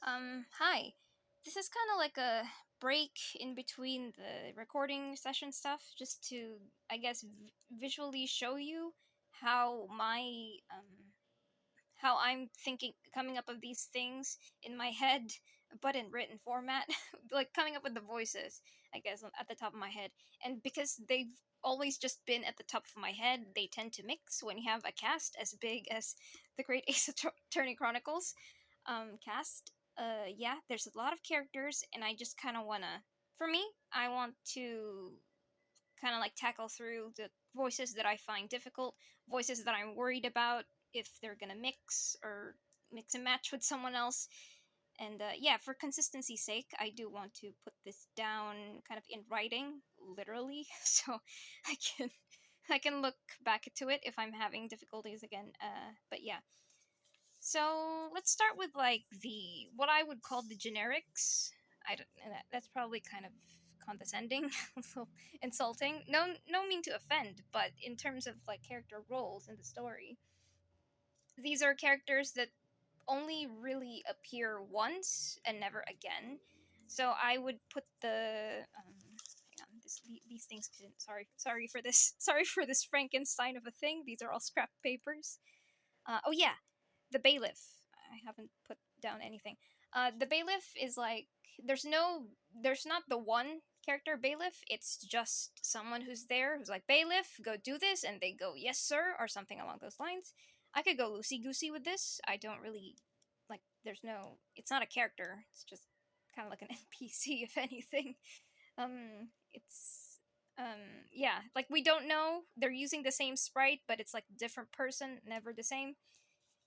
Hi. This is kind of like a break in between the recording session stuff, just to, I guess, visually show you how how I'm thinking, coming up of these things in my head, but in written format, like coming up with the voices, I guess, at the top of my head. And because they've always just been at the top of my head, they tend to mix when you have a cast as big as the Great Ace Attorney Chronicles cast. Yeah, there's a lot of characters, and I just kind of wanna, for me, I want to kind of like tackle through the voices that I find difficult, voices that I'm worried about if they're gonna mix and match with someone else. And yeah, for consistency's sake, I do want to put this down kind of in writing, literally, so I can I can look back to it if I'm having difficulties again. But yeah, so let's start with like the what I would call the generics. I don't. That's probably kind of condescending, a little insulting. No mean to offend, but in terms of like character roles in the story, these are characters that only really appear once and never again. So I would put the hang on, these things couldn't. Sorry for this. Sorry for this Frankenstein of a thing. These are all scrap papers. Oh yeah, the bailiff. I haven't put down anything. The bailiff is like there's not the one character bailiff. It's just someone who's there who's like bailiff, go do this, and they go yes sir or something along those lines. I could go loosey goosey with this. I don't really like. There's no. It's not a character. It's just kind of like an NPC if anything. It's yeah, like we don't know. They're using the same sprite, but it's like different person, never the same.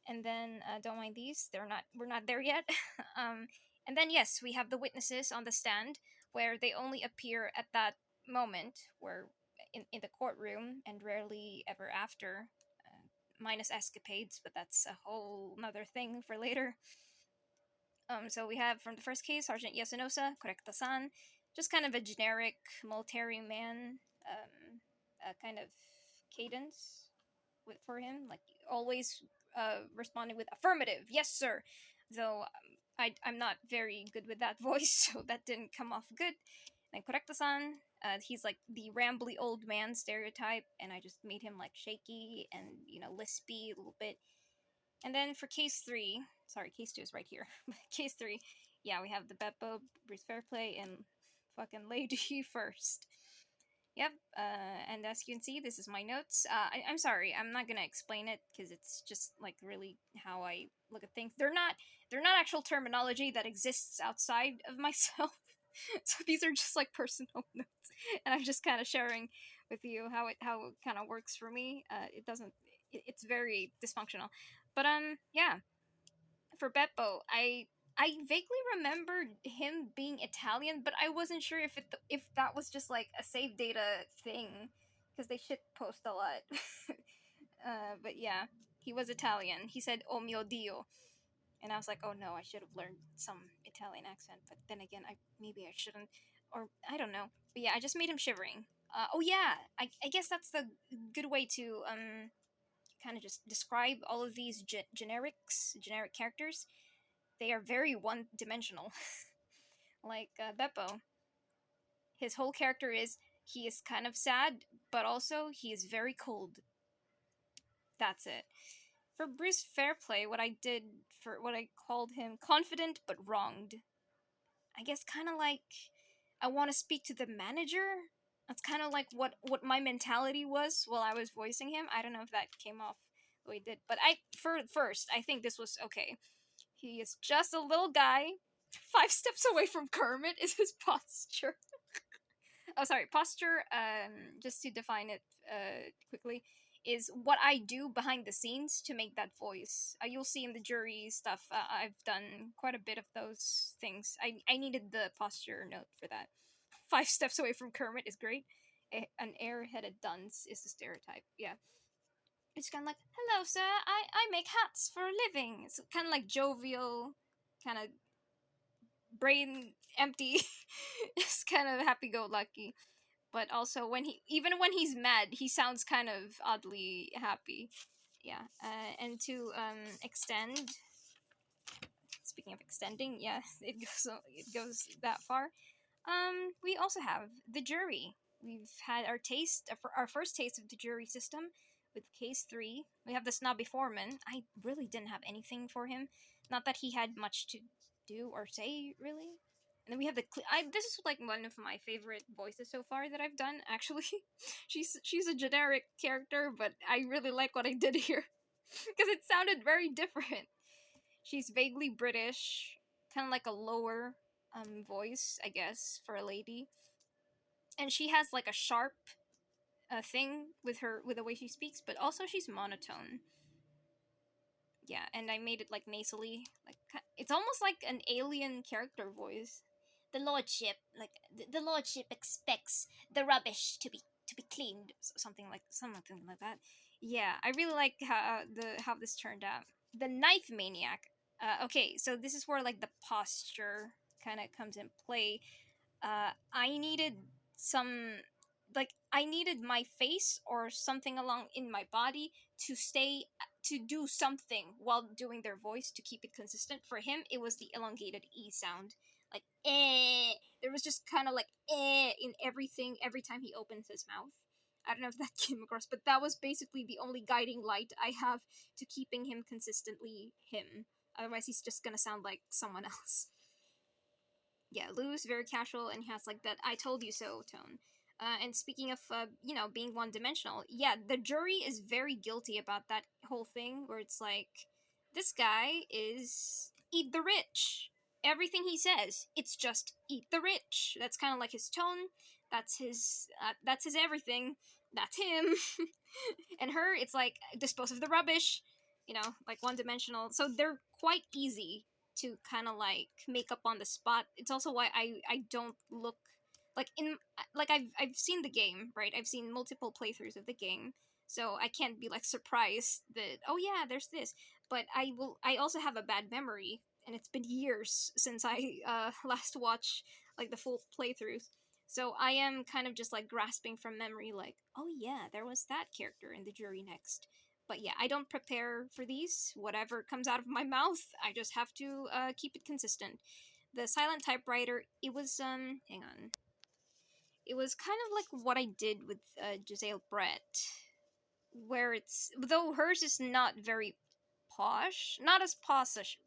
And then don't mind these, we're not there yet. um, and then yes, we have the witnesses on the stand where they only appear at that moment where in the courtroom and rarely ever after, minus escapades, but that's a whole nother thing for later. So we have from the first case Sergeant Yasunosa Korekta-san, just kind of a generic military man, kind of cadence for him, like always responding with affirmative, yes sir. Though I'm not very good with that voice, so that didn't come off good. And Korekta-san, he's like the rambly old man stereotype, and I just made him like shaky and lispy a little bit. And then for case three, sorry, case two is right here. Case three, yeah, we have the Beppo, Bruce Fairplay, and fucking Lady first. Yep, and as you can see, this is my notes. I'm sorry, I'm not gonna explain it because it's just like really how I look at things. They're not actual terminology that exists outside of myself. So these are just like personal notes, and I'm just kind of sharing with you how it kind of works for me. It doesn't. It's very dysfunctional, but yeah. For Beppo, I vaguely remembered him being Italian, but I wasn't sure if that was just like a save data thing, because they shit post a lot. But yeah, he was Italian. He said "Oh mio dio," and I was like, "Oh no, I should have learned some Italian accent." But then again, maybe I shouldn't, or I don't know. But yeah, I just made him shivering. Oh yeah, I guess that's the good way to kind of just describe all of these generic characters. They are very one dimensional. Like Beppo, his whole character is he is kind of sad, but also he is very cold. That's it. For Bruce Fairplay, what I did for what I called him confident but wronged. I guess kind of like I want to speak to the manager. That's kind of like what my mentality was while I was voicing him. I don't know if that came off the way it did, but first I think this was okay. He is just a little guy. 5 steps away from Kermit is his posture. Oh, sorry. Posture, just to define it quickly, is what I do behind the scenes to make that voice. You'll see in the jury stuff, I've done quite a bit of those things. I needed the posture note for that. 5 steps away from Kermit is great. An airheaded dunce is the stereotype. Yeah. It's kind of like, hello, sir, I make hats for a living. It's kind of like jovial, kind of brain empty. It's kind of happy go lucky. But also, even when he's mad, he sounds kind of oddly happy. Yeah. And to extend, speaking of extending, yeah, it goes that far. We also have the jury. We've had our taste for our first taste of the jury system with case 3. We have the snobby foreman. I really didn't have anything for him. Not that he had much to do or say, really. And then we have this is like one of my favorite voices so far that I've done. Actually, she's a generic character, but I really like what I did here because it sounded very different. She's vaguely British, kind of like a lower voice, I guess, for a lady, and she has like a sharp thing with the way she speaks, but also she's monotone. Yeah, and I made it like nasally, like it's almost like an alien character voice. The lordship, like the lordship expects the rubbish to be cleaned, something like that. Yeah, I really like how this turned out. The knife maniac. Okay, so this is where like the posture kind of comes in play. I needed some, like I needed my face or something along in my body to stay to do something while doing their voice to keep it consistent. For him, it was the elongated E sound, like eh. There was just kind of like eh in everything every time he opens his mouth. I don't know if that came across, but that was basically the only guiding light I have to keeping him consistently him. Otherwise, he's just gonna sound like someone else. Yeah, Lou's very casual and has like that "I told you so" tone. And speaking of, being one dimensional, yeah, the jury is very guilty about that whole thing where it's like, this guy is eat the rich. Everything he says, it's just eat the rich. That's kind of like his tone. That's his everything. That's him. And her, it's like dispose of the rubbish. Like one dimensional. So they're quite easy to kind of like make up on the spot. It's also why I don't look like I've seen the game, right? I've seen multiple playthroughs of the game, so I can't be like surprised that, oh yeah, there's this. But I also have a bad memory, and it's been years since I last watched like the full playthroughs. So I am kind of just like grasping from memory, like, oh yeah, there was that character in the jury next. But yeah, I don't prepare for these. Whatever comes out of my mouth, I just have to keep it consistent. The silent typewriter, it was hang on. It was kind of like what I did with Giselle Brett, where it's, though hers is not very posh, not as posh as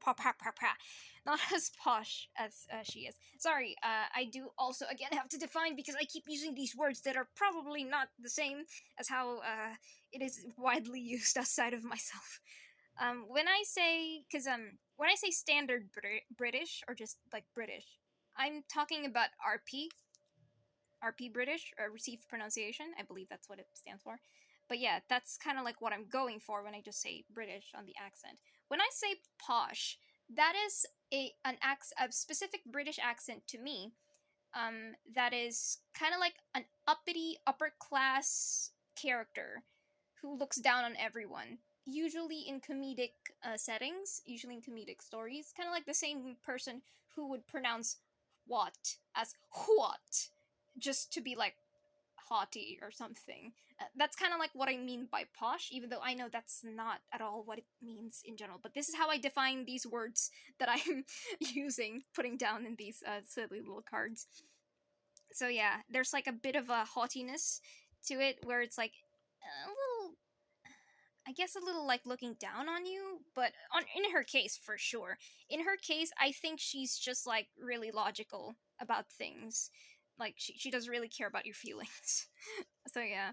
not as posh as she is. Sorry, I do also again have to define because I keep using these words that are probably not the same as how it is widely used outside of myself. When I say, when I say standard British or just like British, I'm talking about RP British, received pronunciation. I believe that's what it stands for. But yeah, that's kind of like what I'm going for when I just say British on the accent. When I say posh, that is a specific British accent to me. That is kind of like an uppity upper class character who looks down on everyone. Usually in comedic settings, usually in comedic stories, kind of like the same person who would pronounce what as what, just to be like haughty or something. That's kind of like what I mean by posh, even though I know that's not at all what it means in general. But this is how I define these words that I'm using, putting down in these silly little cards. So yeah, there's like a bit of a haughtiness to it where it's like a little, I guess a little like looking down on you, but in her case for sure. In her case, I think she's just like really logical about things. Like she doesn't really care about your feelings. So yeah,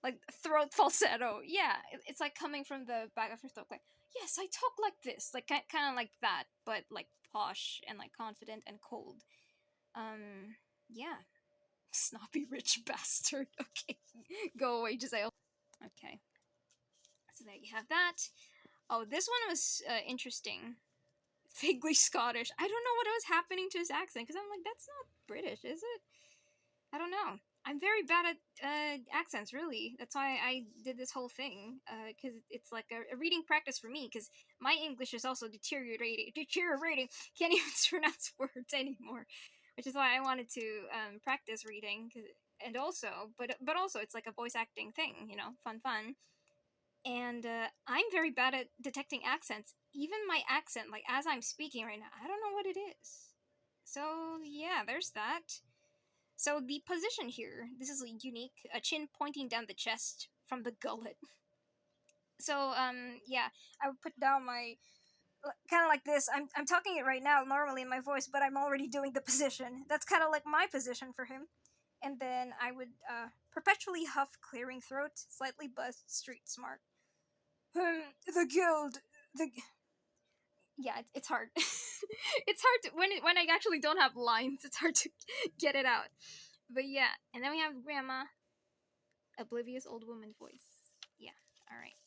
like throat falsetto. Yeah, it's like coming from the back of her throat, like, yes, I talk like this, like kind of like that, but like posh and like confident and cold. Yeah, snobby rich bastard. Okay, go away, Giselle. Okay, so there you have that. Oh, this one was interesting. Vaguely Scottish. I don't know what was happening to his accent because I'm like, that's not British, is it? I don't know. I'm very bad at accents, really. That's why I did this whole thing, because it's like a reading practice for me, because my English is also deteriorating. Can't even pronounce words anymore, which is why I wanted to practice reading, and also, but also, it's like a voice acting thing, fun. And I'm very bad at detecting accents, even my accent, like as I'm speaking right now, I don't know what it is. So yeah, there's that. So the position here, this is unique. A chin pointing down the chest from the gullet. So yeah, I would put down my kind of like this. I'm talking it right now normally in my voice, but I'm already doing the position. That's kind of like my position for him. And then I would perpetually huff, clearing throat, slightly buzzed, street smart. The guild, the yeah, it's hard. It's hard to, when I actually don't have lines. It's hard to get it out. But yeah, and then we have grandma, oblivious old woman voice. Yeah, all right.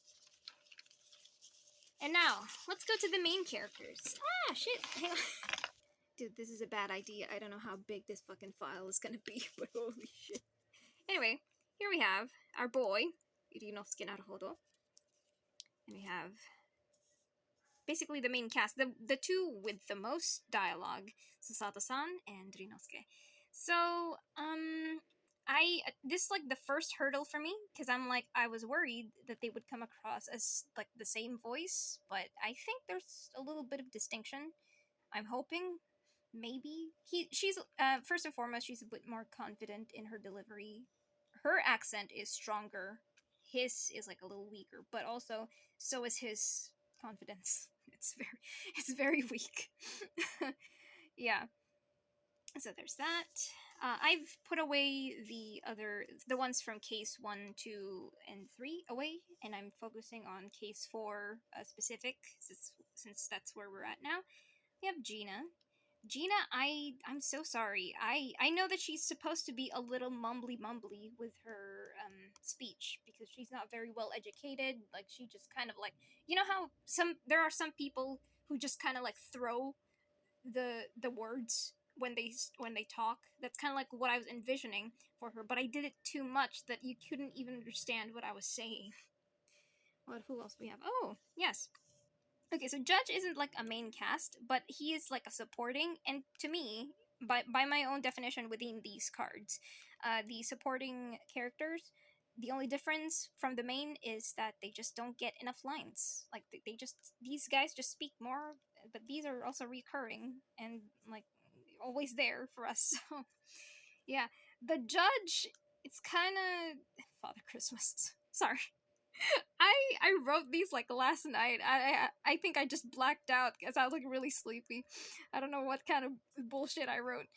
And now let's go to the main characters. Ah, shit. Hang on. Dude, this is a bad idea. I don't know how big this fucking file is gonna be, but holy shit. Anyway, here we have our boy, Irinosuke Naruhodo. And we have basically the main cast, the two with the most dialogue, Susato-san and Rinosuke. So, this like the first hurdle for me because I'm like I was worried that they would come across as like the same voice, but I think there's a little bit of distinction. I'm hoping maybe she's first and foremost she's a bit more confident in her delivery. Her accent is stronger. His is like a little weaker, but also so is his confidence. It's very weak. Yeah. So there's that. I've put away the ones from case 1, 2, and 3 away, and I'm focusing on case 4 specific, since that's where we're at now. We have Gina. Gina, I'm so sorry. I know that she's supposed to be a little mumbly with her speech because she's not very well educated. Like she just kind of like how there are some people who just kind of like throw the words when they talk. That's kind of like what I was envisioning for her, but I did it too much that you couldn't even understand what I was saying. What who else we have? Oh, yes. Okay, so Judge isn't like a main cast, but he is like a supporting, and to me, by my own definition within these cards, the supporting characters, the only difference from the main is that they just don't get enough lines. Like they just these guys just speak more, but these are also recurring and like always there for us. So yeah, the Judge, it's kind of Father Christmas. Sorry. I wrote these like last night. I think I just blacked out because I was like really sleepy. I don't know what kind of bullshit I wrote.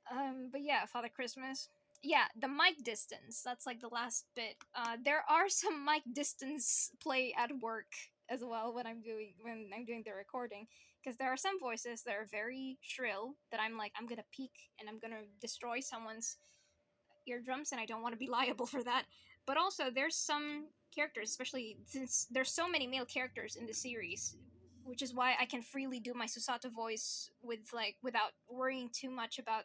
But yeah, Father Christmas. Yeah, the mic distance. That's like the last bit. There are some mic distance play at work as well when I'm doing the recording because there are some voices that are very shrill that I'm like I'm gonna peak and I'm gonna destroy someone's eardrums, and I don't want to be liable for that. But also, there's some characters, especially since there's so many male characters in the series, which is why I can freely do my Susato voice without worrying too much about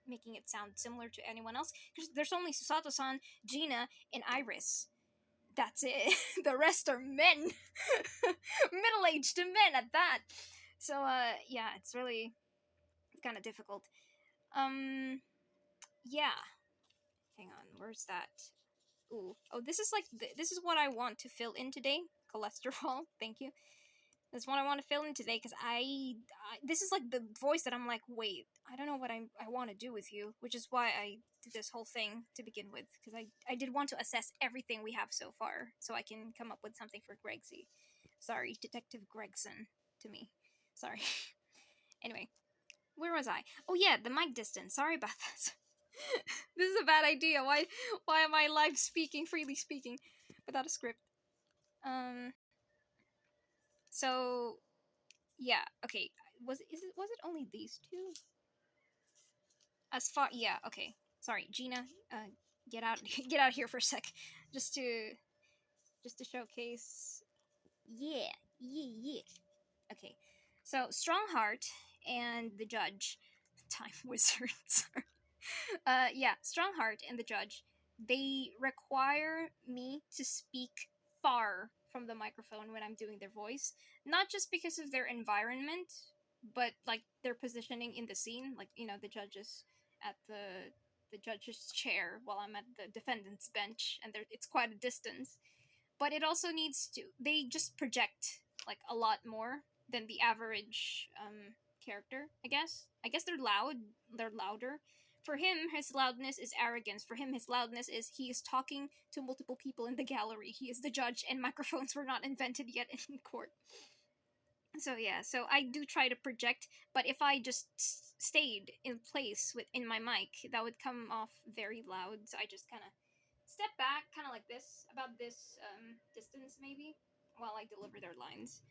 making it sound similar to anyone else. Because there's only Susato-san, Gina, and Iris. That's it. The rest are men, middle-aged men at that. So yeah, it's really kind of difficult. Yeah. Hang on, where's that? Ooh. Oh, this is like this is what I want to fill in today. Cholesterol. Thank you. That's what I want to fill in today because this is like the voice that I'm like, wait, I don't know what I want to do with you, which is why I did this whole thing to begin with because I did want to assess everything we have so far so I can come up with something for Gregsy. Sorry, Detective Gregson to me. Sorry. Anyway, where was I? Oh yeah, the mic distance. Sorry about that. This is a bad idea. Why am I live speaking, freely speaking, without a script? So yeah, okay. Was it only these two? As far yeah, okay. Sorry, Gina. Get out get out here for a sec, just to showcase. Yeah, yeah. Okay, so Strong Heart and the Judge, Time Wizard. Sorry. Yeah, Strongheart and the Judge, they require me to speak far from the microphone when I'm doing their voice, not just because of their environment, but like their positioning in the scene. Like the judges at the judge's chair while I'm at the defendant's bench, and it's quite a distance. But it also needs to. They just project like a lot more. than the average character. I guess they're loud. They're louder. For him, his loudness is arrogance. For him, his loudness is he is talking to multiple people in the gallery. He is the judge, and microphones were not invented yet in court. So yeah, so I do try to project, but if I just stayed in place in my mic, that would come off very loud. So I just kind of step back, kind of like this, about this distance maybe, while I deliver their lines.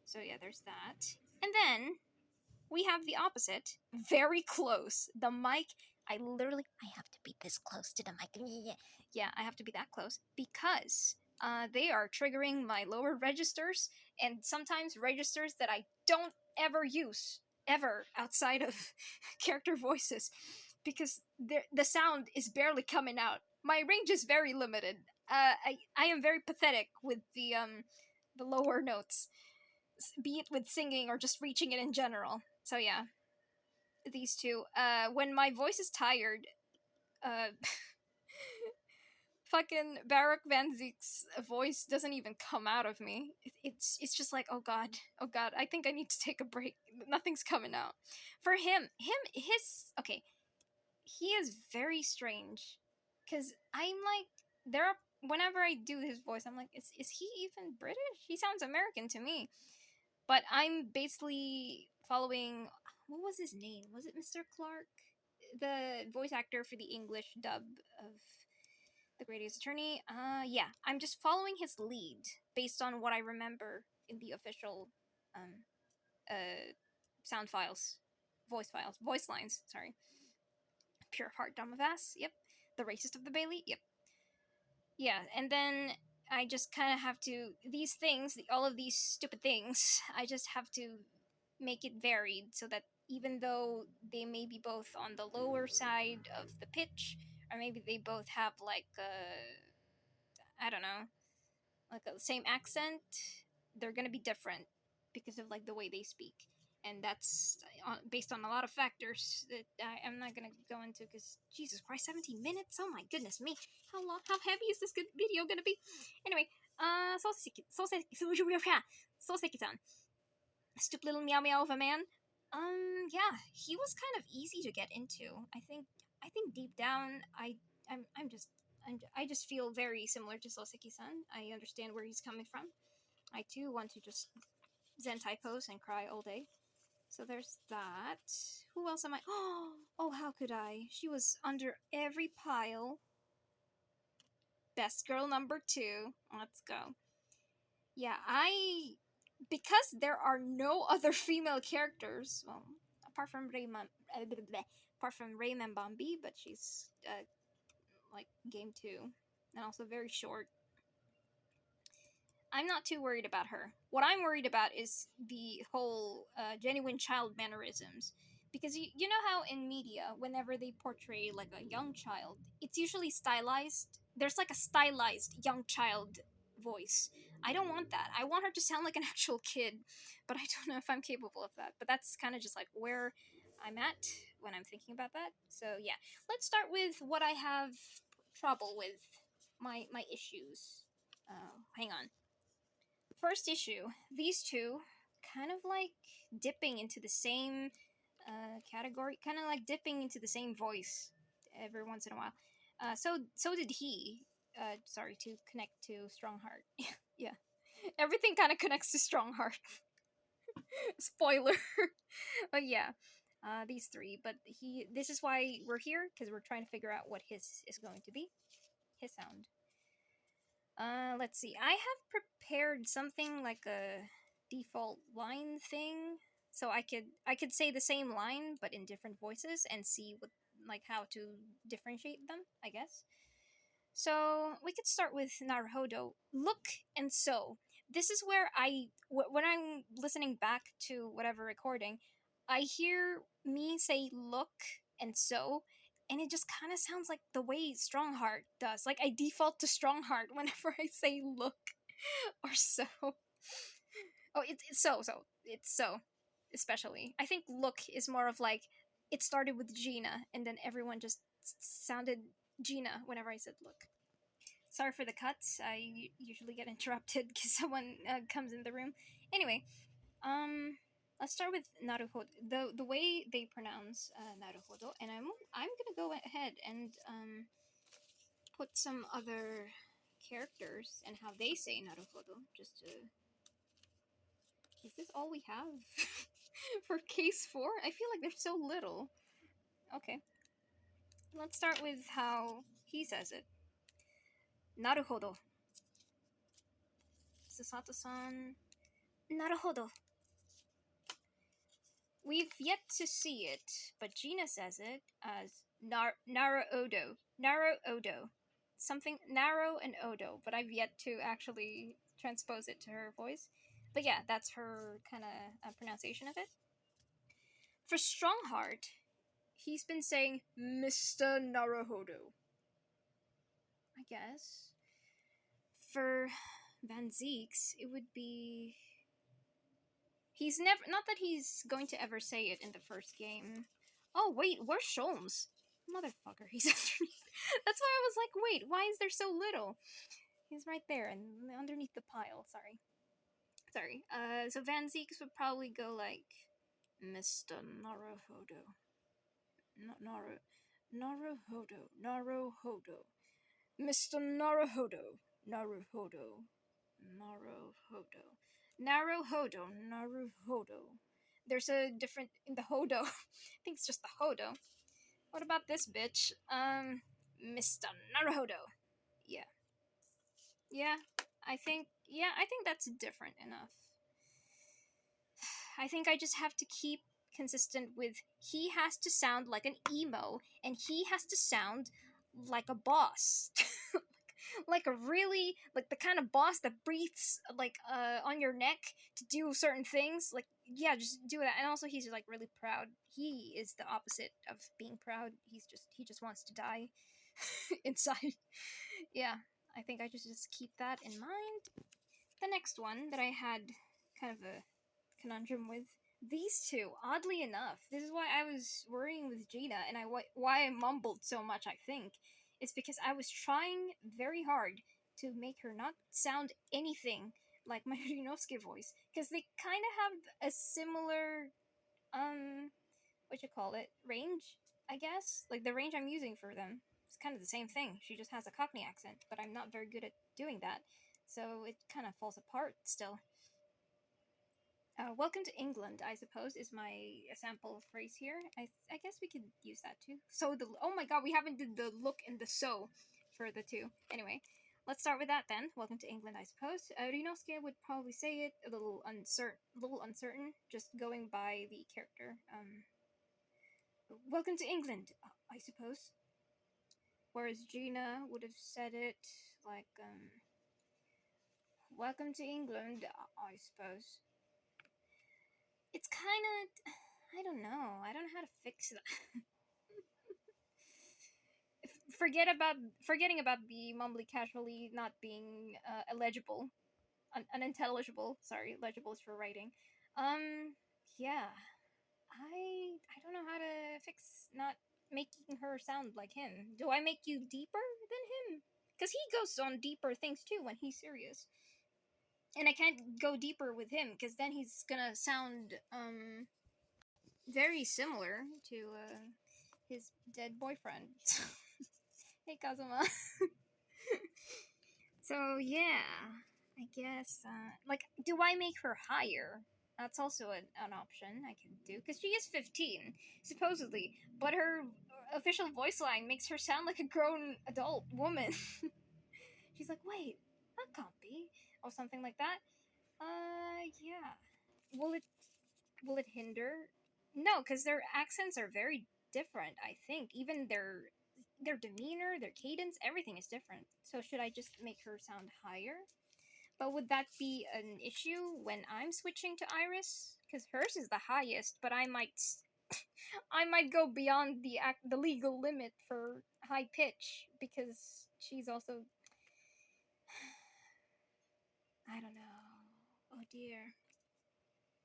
So yeah, there's that. And then we have the opposite, very close. The mic, I have to be this close to the mic. Yeah, I have to be that close because they are triggering my lower registers and sometimes registers that I don't ever use ever outside of character voices because the sound is barely coming out. My range is very limited. I am very pathetic with the lower notes, be it with singing or just reaching it in general. So yeah, these two. When my voice is tired, uh, fucking Barak Van Zeek's voice doesn't even come out of me. It's just like, oh god, I think I need to take a break. Nothing's coming out. For his okay, he is very strange, cause I'm like there are whenever I do his voice, I'm like, is he even British? He sounds American to me. But I'm basically following. What was his name? Was it Mr. Clark? The voice actor for the English dub of the Great Ace Attorney. Yeah, I'm just following his lead based on what I remember in the official um, sound files, voice lines. Sorry. Pure heart, dumb of ass. Yep. The racist of the Bailey. Yep. Yeah, and then I just kind of have to these things, all of these stupid things. I just have to make it varied so that even though they may be both on the lower side of the pitch, or maybe they both have like I don't know, like the same accent, they're gonna be different because of like the way they speak, and that's based on a lot of factors that I'm not gonna go into because Jesus Christ, 17 minutes! Oh my goodness me, how long? How heavy is this good video gonna be? Anyway, Soseki-san, stupid little meow meow of a man. Yeah, he was kind of easy to get into. I think deep down, I just feel very similar to Soseki-san. I understand where he's coming from. I too want to just Zentai pose and cry all day. So there's that. Who else am I? Oh, how could I? She was under every pile. Best girl number 2. Let's go. Yeah, because there are no other female characters, well, apart from Rayman Bombi, but she's like game 2 and also very short. I'm not too worried about her. What I'm worried about is the whole genuine child mannerisms. Because you know how in media, whenever they portray like a young child, it's usually stylized. There's like a stylized young child voice. I don't want that. I want her to sound like an actual kid, but I don't know if I'm capable of that. But that's kind of just like where I'm at when I'm thinking about that. So yeah, let's start with what I have trouble with, my issues. Hang on. First issue, these two kind of like dipping into the same category, kind of like dipping into the same voice every once in a while. So did he. Sorry, to connect to Strongheart. Yeah, everything kind of connects to Strongheart. Spoiler. But yeah, these three. But he. This is why we're here, because we're trying to figure out what his is going to be. His sound. Let's see. I have prepared something like a default line thing, so I could say the same line but in different voices and see what like how to differentiate them, I guess. So we could start with Naruhodo. Look and so. This is where when I'm listening back to whatever recording, I hear me say look and so, and it just kind of sounds like the way Strongheart does. Like I default to Strongheart whenever I say look or so. Oh, it's so. It's so. Especially. I think look is more of like it started with Gina and then everyone just sounded Gina whenever I said look. Sorry for the cuts. I usually get interrupted because someone comes in the room. Anyway, Let's start with Naruhodo. The way they pronounce Naruhodo, and I'm gonna go ahead and put some other characters and how they say Naruhodo. Just to, is this all we have for case 4? I feel like there's so little. Okay, let's start with how he says it. Naruhodo. Sasato-san. Naruhodo. We've yet to see it, but Gina says it as Naro-odo. Naro-odo. Something narrow and odo, but I've yet to actually transpose it to her voice. But yeah, that's her kind of pronunciation of it. For Strongheart, he's been saying Mr. Naruhodo, I guess. For Van Zeeks, it would be. He's never. Not that he's going to ever say it in the first game. Oh, wait, where's Sholmes? Motherfucker, he's underneath. That's why I was like, wait, why is there so little? He's right there and underneath the pile. Sorry. So Van Zeeks would probably go like Mr. Naruhodo. Naruhodo. Mr. Naruhodo. Naruhodo. There's a different in the Hodo. I think it's just the Hodo. What about this bitch? Mr. Naruhodo. Yeah. Yeah, I think that's different enough. I think I just have to keep consistent with he has to sound like an emo and he has to sound like a boss. Like a really like the kind of boss that breathes like on your neck to do certain things. Like yeah, just do that. And also he's like really proud. He is the opposite of being proud. He just wants to die inside. Yeah, I think I just keep that in mind. The next one that I had kind of a conundrum with, these two, oddly enough, this is why I was worrying with Gina and why I mumbled so much, I think, is because I was trying very hard to make her not sound anything like my Ryunosuke voice, because they kind of have a similar, what you call it, range, I guess? Like, the range I'm using for them. It's kind of the same thing. She just has a Cockney accent, but I'm not very good at doing that. So it kind of falls apart still. Welcome to England, I suppose, is my sample phrase here. I guess we could use that too. So oh my god, we haven't did the look and the so for the two. Anyway, let's start with that then. Welcome to England, I suppose. Ryunosuke would probably say it a little uncertain, just going by the character. Welcome to England, I suppose. Whereas Gina would have said it like, welcome to England, I suppose. It's kind of, I don't know. I don't know how to fix that. Forgetting about the mumbly casually not being illegible, unintelligible. Sorry, legible is for writing. Yeah, I don't know how to fix not making her sound like him. Do I make you deeper than him? Because he goes on deeper things too when he's serious. And I can't go deeper with him because then he's gonna sound very similar to his dead boyfriend. Hey Kazuma. So yeah, I guess like, do I make her higher? That's also an option I can do because she is 15 supposedly, but her official voice line makes her sound like a grown adult woman. She's like, wait, that can't be, or something like that. Yeah. Will it hinder? No, because their accents are very different. I think even their demeanor, their cadence, everything is different. So should I just make her sound higher? But would that be an issue when I'm switching to Iris? Because hers is the highest, but I might go beyond the legal limit for high pitch because she's also, I don't know. Oh dear.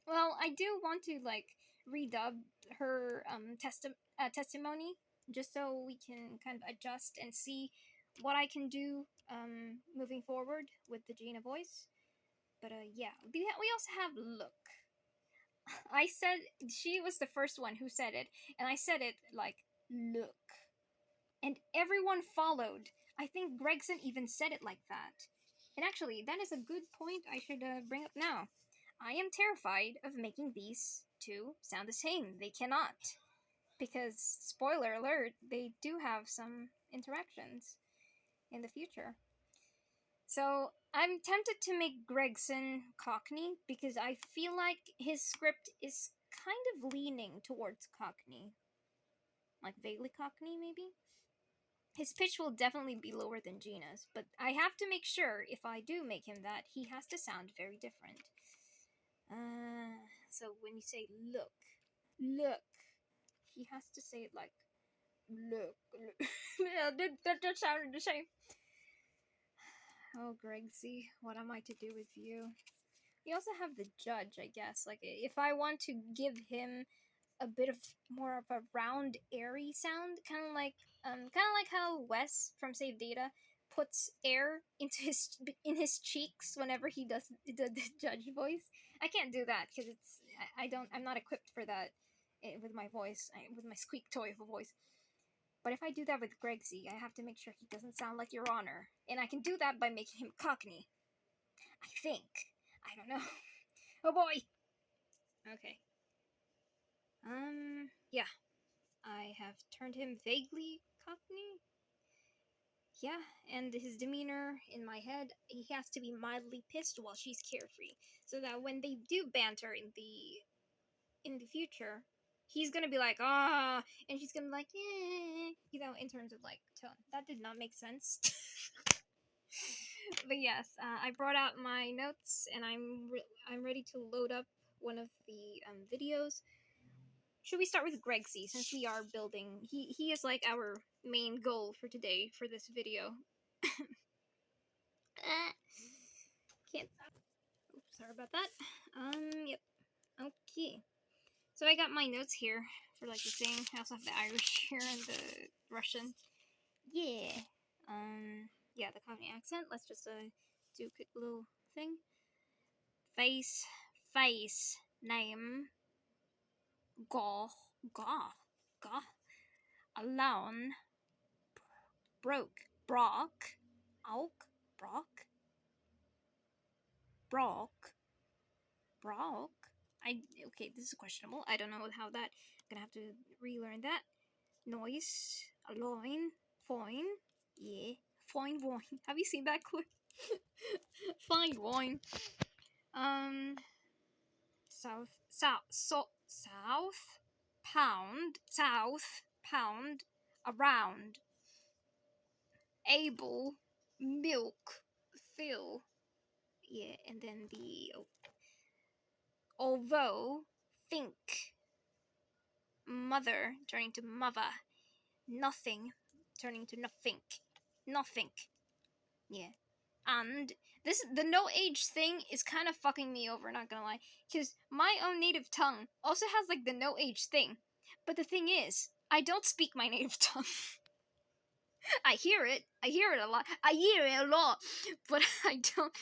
Well, I do want to like redub her testimony just so we can kind of adjust and see what I can do moving forward with the Gina voice. But yeah, we also have look. I said she was the first one who said it, and I said it like, look. And everyone followed. I think Gregson even said it like that. And actually, that is a good point I should bring up now. I am terrified of making these two sound the same. They cannot. Because, spoiler alert, they do have some interactions in the future. So, I'm tempted to make Gregson Cockney because I feel like his script is kind of leaning towards Cockney. Like vaguely Cockney, maybe? His pitch will definitely be lower than Gina's, but I have to make sure if I do make him that, he has to sound very different. So when you say look, he has to say it like look. Yeah, that sounded the same. Oh, Gregsy, what am I to do with you? You also have the judge, I guess. Like, if I want to give him a bit of more of a round, airy sound, kind of like how Wes from Save Data puts air into his cheeks whenever he does the judge voice. I can't do that because I'm not equipped for that with my voice, with my squeak toy of a voice. But if I do that with Gregsy, I have to make sure he doesn't sound like Your Honor, and I can do that by making him Cockney. I think. I don't know. Oh boy. Okay. Yeah. I have turned him vaguely Cockney. Yeah, and his demeanor in my head, he has to be mildly pissed while she's carefree, so that when they do banter in the future, he's gonna be like, ah, and she's gonna be like, in terms of like tone. That did not make sense. But yes, I brought out my notes, and I'm ready to load up one of the videos. Should we start with Gregsy, since we are building? He is like our main goal for today for this video. Can't. Oops, sorry about that. Yep. Okay. So I got my notes here for like the thing. I also have the Irish here and the Russian. Yeah. Yeah, the Cockney accent. Let's just do a quick little thing. Face, name, gaw, gaw, alone, broke, brock, auk, brock, okay, this is questionable. I don't know how that. I'm gonna have to relearn that. Noise, loin, foin, yeah, foin, voin. Have you seen that clip? Fine wine. South, pound, around, able, milk, fill. Yeah, and then the although, think, mother turning to mother, nothing turning to nothing. Yeah. And the no age thing is kind of fucking me over, not gonna lie, because my own native tongue also has like the no age thing, but the thing is, I don't speak my native tongue. I hear it a lot, but I don't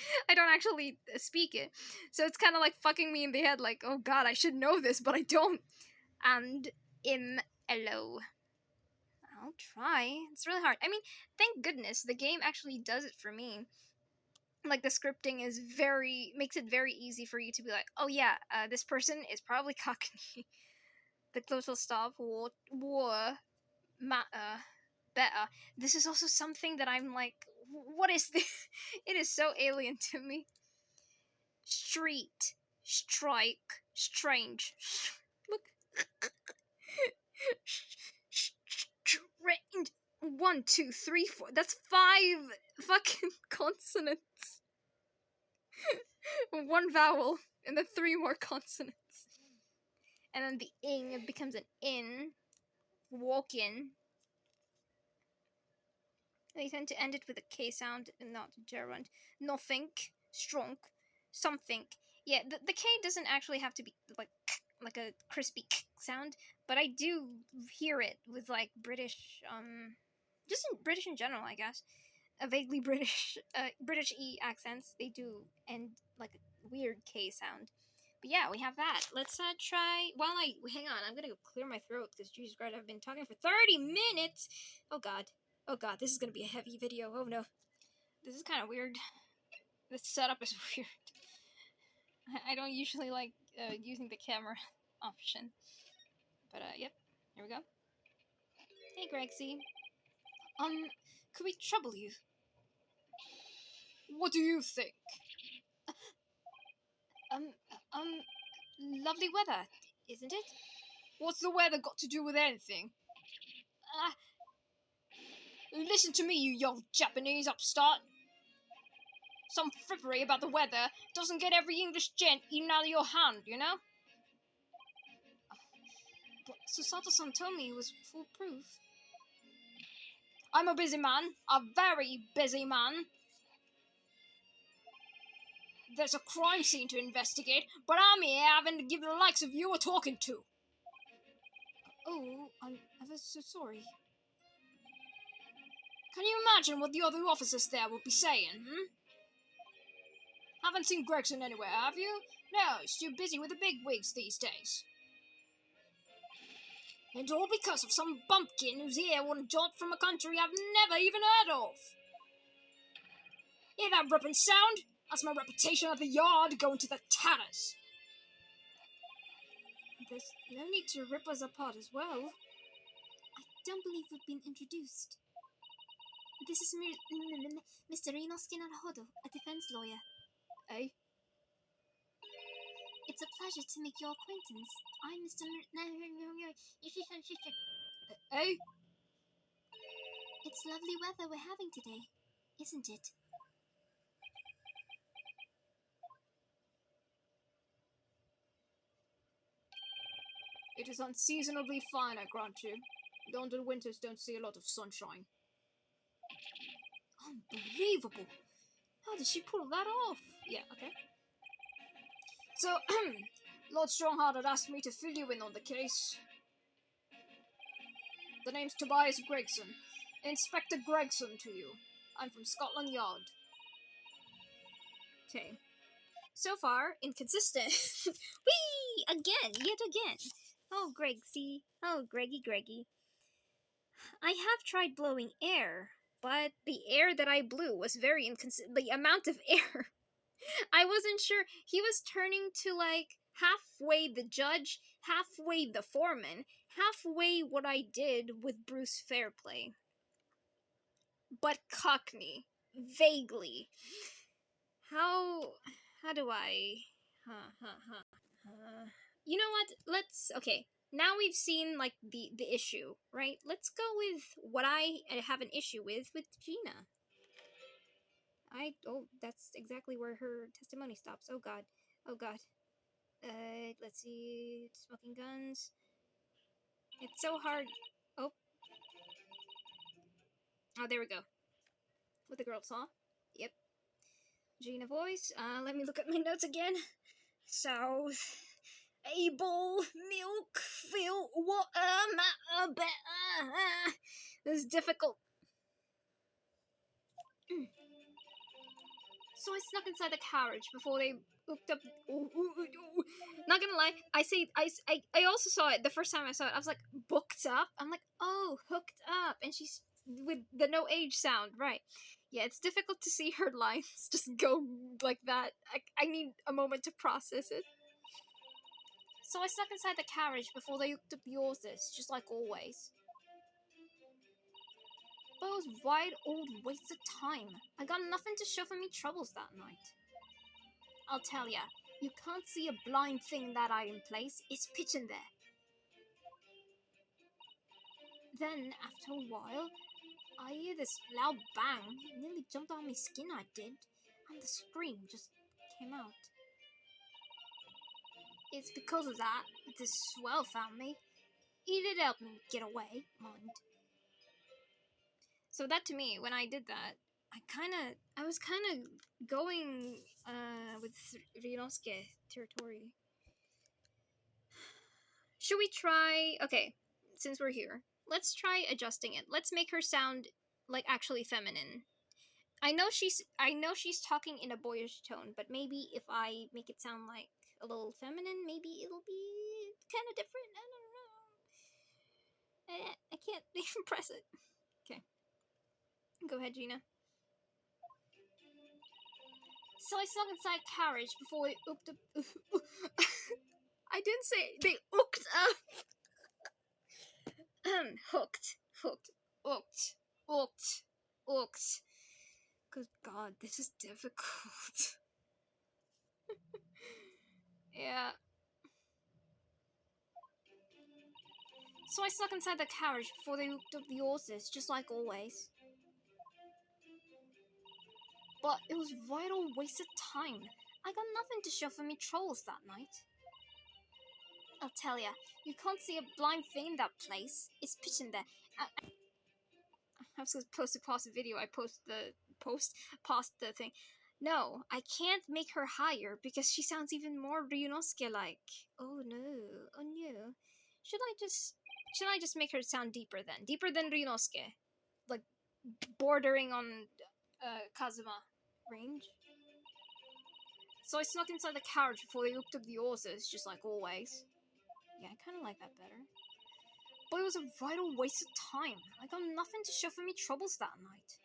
actually speak it, so it's kind of like fucking me in the head, like, oh god, I should know this, but I don't. And hello. I'll try. It's really hard. I mean, thank goodness the game actually does it for me. Like, the scripting makes it very easy for you to be like, oh yeah, this person is probably Cockney. The close will stop. War, better. This is also something that I'm like, what is this? It is so alien to me. Street, strike, strange. Look. Strange. 1, 2, 3, 4. That's 5 fucking consonants. One vowel and then 3 more consonants. And then the ing becomes an in. Walk in. They tend to end it with a K sound and not a gerund. Nothing. Strong. Something. Yeah, the K doesn't actually have to be like a crispy sound, but I do hear it with like British, just in British in general, I guess. A vaguely British E accents, they do end like a weird K sound. But yeah, we have that. Let's try. Hang on, I'm gonna go clear my throat because Jesus Christ, I've been talking for 30 minutes. Oh God, this is gonna be a heavy video. Oh no, this is kind of weird. This setup is weird. I don't usually like using the camera option, but yep, here we go. Hey, Grexy. Could we trouble you? What do you think? Um, Lovely weather, isn't it? What's the weather got to do with anything? Listen to me, you young Japanese upstart. Some frippery about the weather doesn't get every English gent eaten out of your hand, you know? But Susato-san told me it was foolproof. I'm a busy man, a very busy man. There's a crime scene to investigate, but I'm here having to give the likes of you a talking to. Oh, I'm so sorry. Can you imagine what the other officers there would be saying, Haven't seen Gregson anywhere, have you? No, he's too busy with the big wigs these days. And all because of some bumpkin who's here on a jaunt from a country I've never even heard of. Hear that ripping sound? That's my reputation at the yard going to the tatters. There's no need to rip us apart as well. I don't believe we've been introduced. This is Mr. Inosuke Naruhodo, a defense lawyer. Eh? It's a pleasure to make your acquaintance. I'm Mr. Eh? It's lovely weather we're having today, isn't it? It is unseasonably fine, I grant you. London winters don't see a lot of sunshine. Unbelievable! How did she pull that off? Yeah, okay. So, Lord Strongheart had asked me to fill you in on the case. The name's Tobias Gregson. Inspector Gregson to you. I'm from Scotland Yard. Okay. So far, inconsistent. Whee! Yet again. Oh, Gregsy. Oh, Greggy. I have tried blowing air, but the air that I blew was very inconsistent. The amount of air. I wasn't sure. He was turning to like halfway the judge, halfway the foreman, halfway what I did with Bruce Fairplay. But Cockney. Vaguely. How do I... You know what? Okay. Now we've seen, like, the issue, right? Let's go with what I have an issue with Gina. That's exactly where her testimony stops. Oh god. Let's see. Smoking guns. It's so hard. Oh, there we go. What the girl saw. Yep. Gina voice. Let me look at my notes again. South. Able, milk, fill, water, matter, better. This is difficult. So I snuck inside the carriage before they hooked up. Not gonna lie, I also saw it the first time I saw it. I was like, booked up. I'm like, oh, hooked up, and she's with the no age sound, right? Yeah, it's difficult to see her lines just go like that. I need a moment to process it. So I snuck inside the carriage before they hooked up yours, just like always. But it was wide old waste of time. I got nothing to show for me troubles that night. I'll tell ya, you can't see a blind thing in that iron place. It's pitch in there. Then, after a while, I hear this loud bang. It nearly jumped on my skin, I did. And the scream just came out. It's because of that this swell found me. He did help me get away, mind. So that to me, when I did that, I was kind of going with Ryunosuke territory. Should we try... Okay, since we're here, let's try adjusting it. Let's make her sound like actually feminine. I know she's talking in a boyish tone, but maybe if I make it sound like a little feminine, maybe it'll be kind of different. I don't know. I can't even press it. Okay. Go ahead, Gina. So I snuck inside carriage before they ooked up. I didn't say they ooked up. Hooked. Hooked. Good God, this is difficult. Yeah. So I snuck inside the carriage before they hooked up the horses, just like always. But it was vital waste of time. I got nothing to show for me trolls that night. I'll tell ya, you can't see a blind thing in that place. It's pitch in there. I was supposed to pause the video. I paused the thing. No, I can't make her higher because she sounds even more Ryunosuke-like. Oh no. Should I just make her sound deeper then? Deeper than Ryunosuke? Like, bordering on Kazuma range? So I snuck inside the carriage before they hooked up the horses, just like always. Yeah, I kinda like that better. But it was a vital waste of time. I got nothing to show for me troubles that night.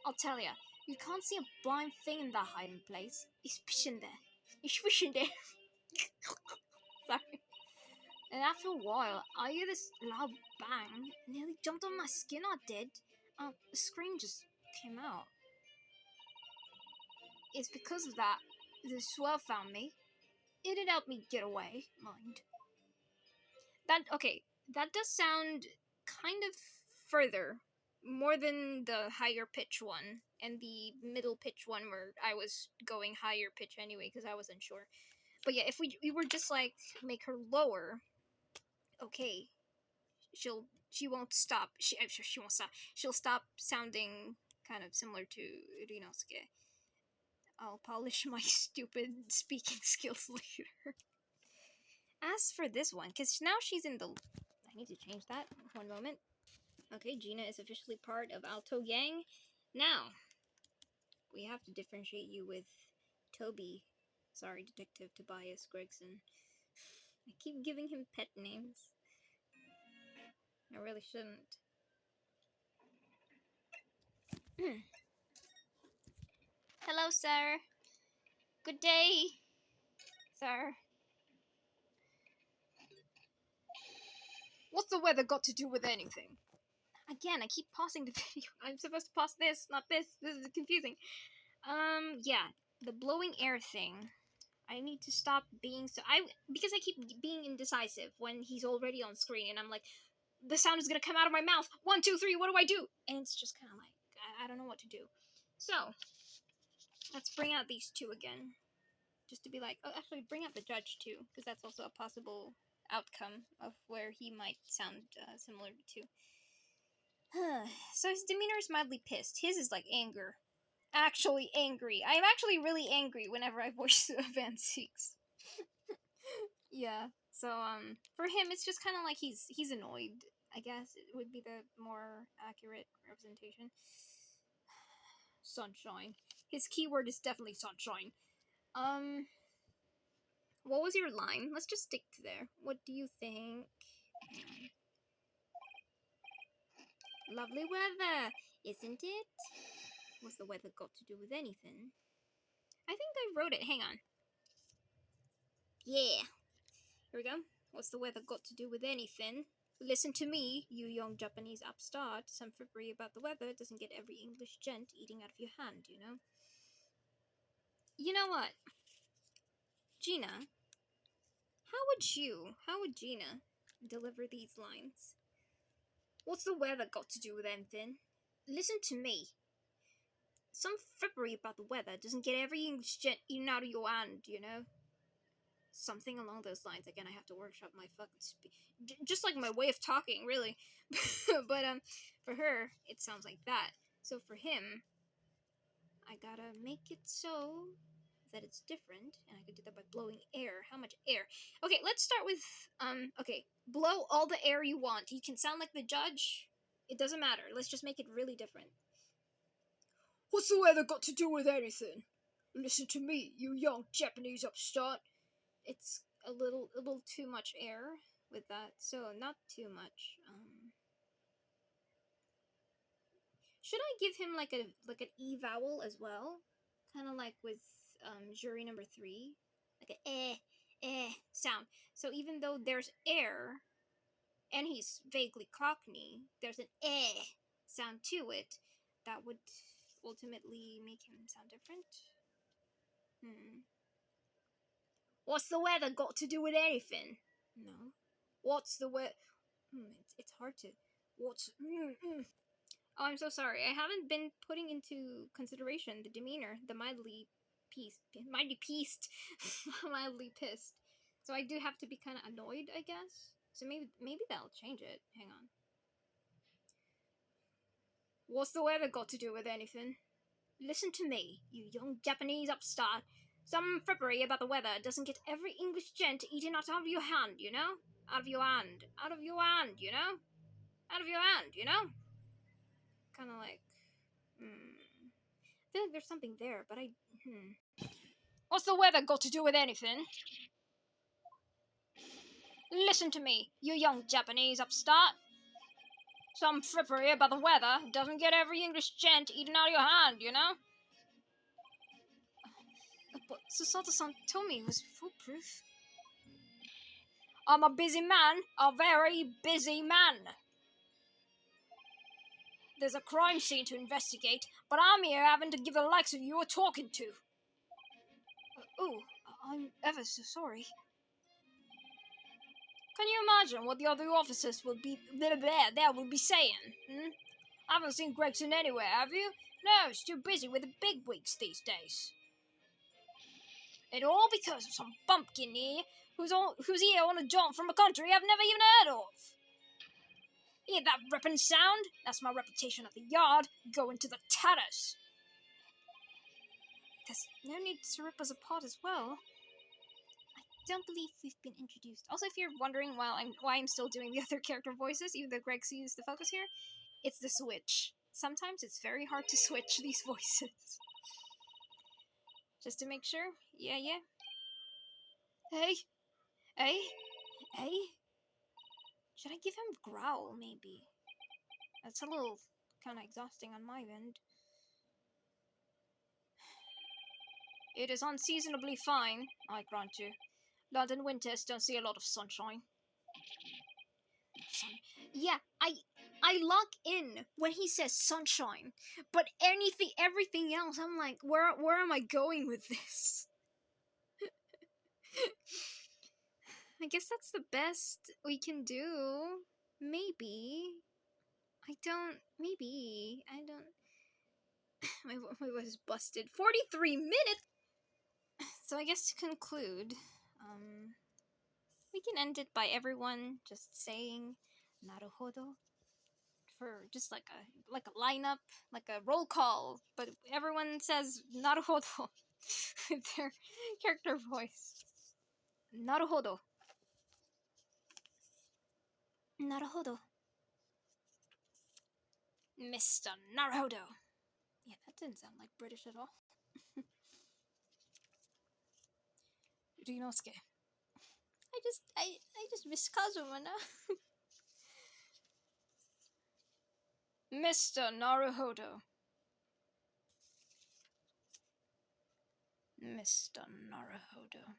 I'll tell ya, you can't see a blind thing in that hiding place. It's fishing there. Sorry. And after a while, I hear this loud bang. It nearly jumped on my skin, I did. The scream just came out. It's because of that the swell found me. It'd help me get away, mind. That does sound kind of further. More than the higher pitch one and the middle pitch one where I was going higher pitch anyway because I wasn't sure. But yeah, if we were just like make her lower, okay, she won't stop. I'm sure she won't stop. She'll stop sounding kind of similar to Ryunosuke. I'll polish my stupid speaking skills later. As for this one, because now she's in the... I need to change that. One moment. Okay, Gina is officially part of Alto Gang. Now, we have to differentiate you with Toby. Sorry, Detective Tobias Gregson. I keep giving him pet names. I really shouldn't. Hello, sir. Good day, sir. What's the weather got to do with anything? Again, I keep pausing the video. I'm supposed to pause this, not this. This is confusing. Yeah. The blowing air thing. I need to stop being because I keep being indecisive when he's already on screen and I'm like, the sound is gonna come out of my mouth. 1, 2, 3, what do I do? And it's just kind of like, I don't know what to do. So, let's bring out these two again. Just to be like, oh, actually, bring out the judge too, because that's also a possible outcome of where he might sound similar to. So his demeanor is mildly pissed. His is like anger. Actually angry. I'm actually really angry whenever I voice Van Six. Yeah. So for him it's just kind of like he's annoyed. I guess it would be the more accurate representation. Sunshine. His keyword is definitely sunshine. What was your line? Let's just stick to there. What do you think? Lovely weather, isn't it? What's the weather got to do with anything? I think I wrote it. Hang on. Yeah. Here we go. What's the weather got to do with anything? Listen to me, you young Japanese upstart. Some frippery about the weather doesn't get every English gent eating out of your hand, you know? You know what? Gina, how would Gina deliver these lines? What's the weather got to do with anything? Listen to me. Some frippery about the weather doesn't get every English gent eaten out of your hand, you know? Something along those lines. Again, I have to workshop my fucking just like my way of talking, really. But for her, it sounds like that. So for him, I gotta make it so that it's different, and I could do that by blowing air. How much air? Okay, let's start with okay, blow all the air you want. You can sound like the judge. It doesn't matter. Let's just make it really different. What's the weather got to do with anything? Listen to me, you young Japanese upstart. It's a little too much air with that, so not too much. Should I give him like an e vowel as well, kind of like with jury number 3, like a sound. So even though there's air, and he's vaguely Cockney, there's an sound to it that would ultimately make him sound different. What's the weather got to do with anything? No. What's the weather? It's hard to. What's. Oh, I'm so sorry. I haven't been putting into consideration the demeanor, the mildly pissed. So I do have to be kind of annoyed, I guess. So maybe that'll change it. Hang on. What's the weather got to do with anything? Listen to me, you young Japanese upstart. Some frippery about the weather doesn't get every English gent eating out of your hand, you know? Out of your hand. Out of your hand, you know? Out of your hand, you know? Kind of like, I feel like there's something there, but What's the weather got to do with anything? Listen to me, you young Japanese upstart. Some frippery about the weather doesn't get every English gent eating out of your hand, you know? But Susato-san told me it was foolproof. I'm a busy man, a very busy man. There's a crime scene to investigate, but I'm here having to give the likes of you a talking to. I'm ever so sorry. Can you imagine what the other officers will be saying? I haven't seen Gregson anywhere, have you? No, he's too busy with the bigwigs these days. And all because of some bumpkin here who's here on a jaunt from a country I've never even heard of. Hear that ripping sound? That's my reputation at the yard going to the tatters. There's no need to rip us apart as well. I don't believe we've been introduced. Also, if you're wondering why I'm still doing the other character voices, even though Greg sees the focus here, it's the switch. Sometimes it's very hard to switch these voices. Just to make sure. Yeah. Hey. Should I give him growl, maybe? That's a little kind of exhausting on my end. It is unseasonably fine, I grant you. London winters don't see a lot of sunshine. Yeah, I lock in when he says sunshine, but everything else, I'm like, where am I going with this? I guess that's the best we can do. Maybe. I don't. My voice is busted. 43 minutes! So I guess to conclude, we can end it by everyone just saying naruhodo for just like a lineup, like a roll call, but everyone says naruhodo with their character voice. Naruhodo. Naruhodo. Mr. Naruhodo. Yeah, that didn't sound like British at all. Ryunosuke. I just miss Kazuma now. Mr. Naruhodo. Mr. Naruhodo.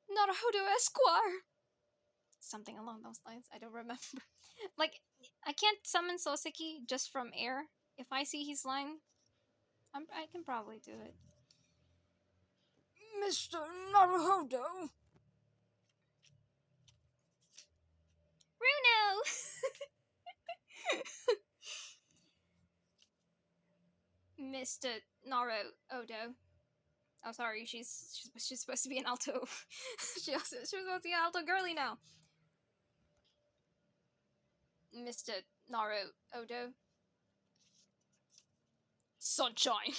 Naruhodo Esquire! Something along those lines. I don't remember. Like, I can't summon Soseki just from air. If I see his line, I can probably do it. Mr. Naruhodo! Runo! Mr. Naruhodo. Oh, sorry, she's supposed to be an alto. She was supposed to be an alto girly now. Mr. Naruhodo. Sunshine.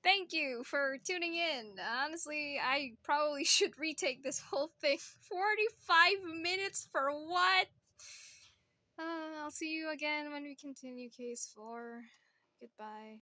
Thank you for tuning in. Honestly, I probably should retake this whole thing. 45 minutes for what? I'll see you again when we continue case 4. Goodbye.